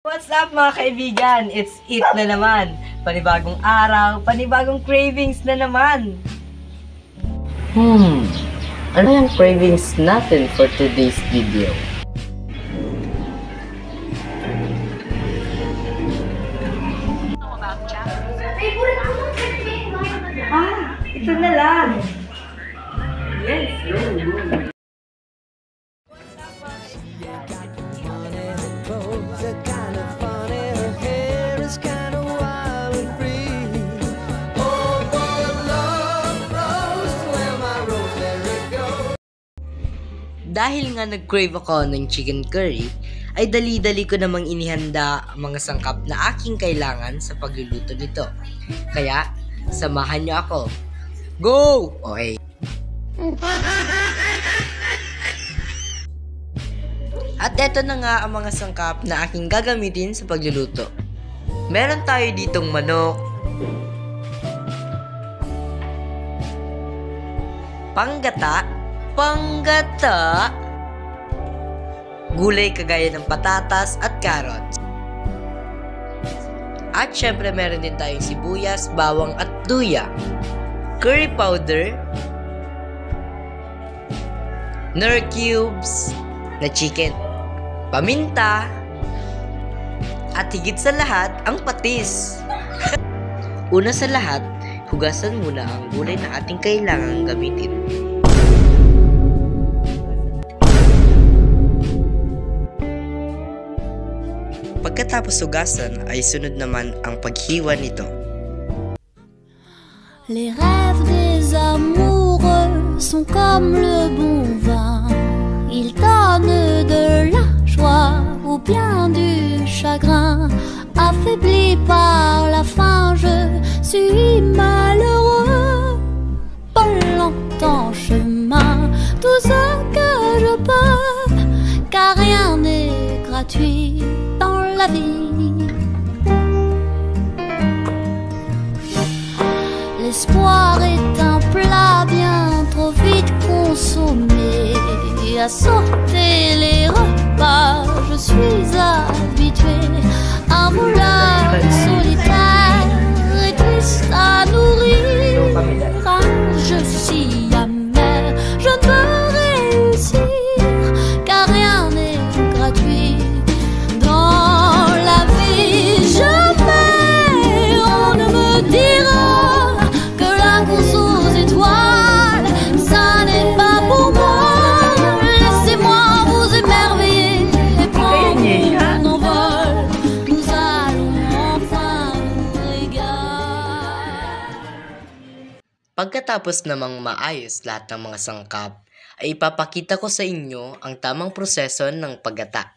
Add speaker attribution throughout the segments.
Speaker 1: What's up mga kaibigan? It's Eat na naman. Panibagong araw, panibagong cravings na naman. Ano yung cravings natin for today's video? Ito na lang. Let's go. Dahil nga nag-crave ako ng chicken curry, ay dali-dali ko namang inihanda ang mga sangkap na aking kailangan sa pagluluto nito. Kaya, samahan niyo ako. Go! Okay. At eto na nga ang mga sangkap na aking gagamitin sa pagluluto. Meron tayo ditong manok, panggata, gulay kagaya ng patatas at carrots. At syempre meron din tayong sibuyas, bawang at luya, curry powder, Knorr cubes na chicken, paminta, at higit sa lahat ang patis. Una sa lahat, hugasan muna ang gulay na ating kailangang gamitin. Pagkatapos hugasan ay sunod naman ang paghiwa nito.
Speaker 2: Les rêves des amoureux sont comme le bon vin. Ils donnent de la joie ou bien du chagrin. Affaibli par la faim, je suis malheureux. Pas longtemps chemin, tout ce que je peux, car rien n'est gratuit dans la vie. L'espoir est un plat bien trop vite consommé. À sauter les repas, je suis habitué. Un voleur solitaire et triste à nourrir. Je suis amer, je ne veux réussir, car rien n'est gratuit dans la vie. Jamais on ne me dira que la course aux étoiles, ça n'est pas pour moi. Laissez-moi vous émerveiller et prendre mon envol. Nous allons enfin nous régaler.
Speaker 1: Pagkatapos namang maayos lahat ng mga sangkap, ay ipapakita ko sa inyo ang tamang proseso ng paggata.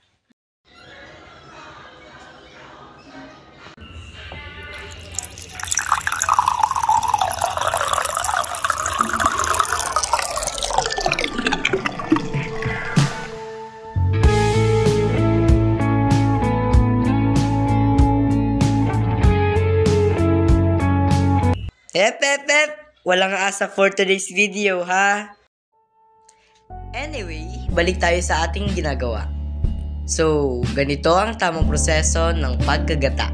Speaker 1: Walang asa for today's video, ha? Anyway, balik tayo sa ating ginagawa. So, ganito ang tamang proseso ng paggagata.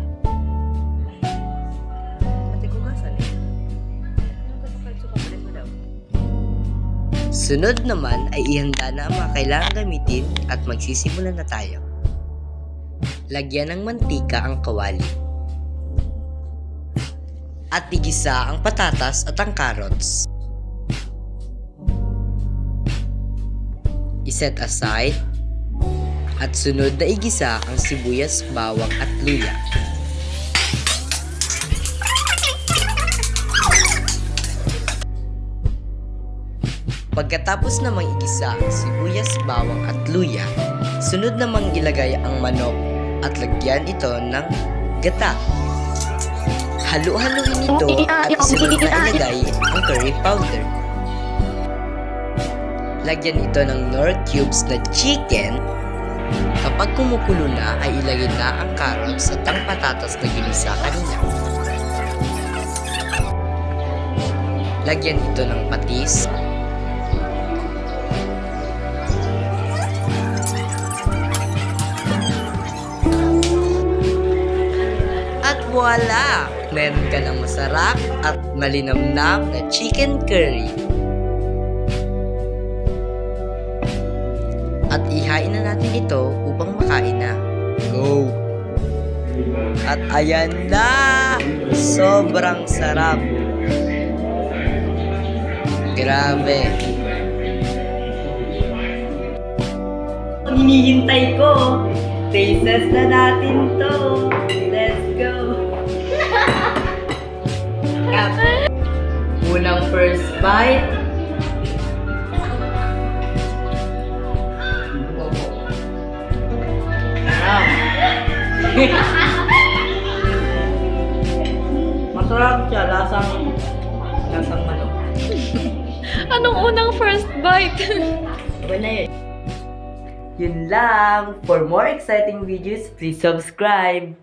Speaker 1: Sunod naman ay ihanda na ang mga kailangang gamitin at magsisimula na tayo. Lagyan ng mantika ang kawali. At igisa ang patatas at ang carrots. Iset aside. At sunod na igisa ang sibuyas, bawang at luya. Pagkatapos namang igisa ang sibuyas, bawang at luya, sunod namang ilagay ang manok at lagyan ito ng gata. Halu-haluin ito at sunod na ilagay ang curry powder. Lagyan ito ng Knorr cubes na chicken. Kapag kumukulo na ay ilagay na ang carrots at ang patatas na ginisa kanina. Lagyan ito ng patis. voila! Meron ka ng masarap at malinamnam na chicken curry. At ihain na natin ito upang makain na. Go! At ayan na! Sobrang sarap! Grabe! Hinihintay ko! Tastes na natin to! Let's go! Unang first bite. Masarap siya, lasang manok.
Speaker 3: Anong unang first bite?
Speaker 1: Okay na yun. Yun lang. For more exciting videos, please subscribe.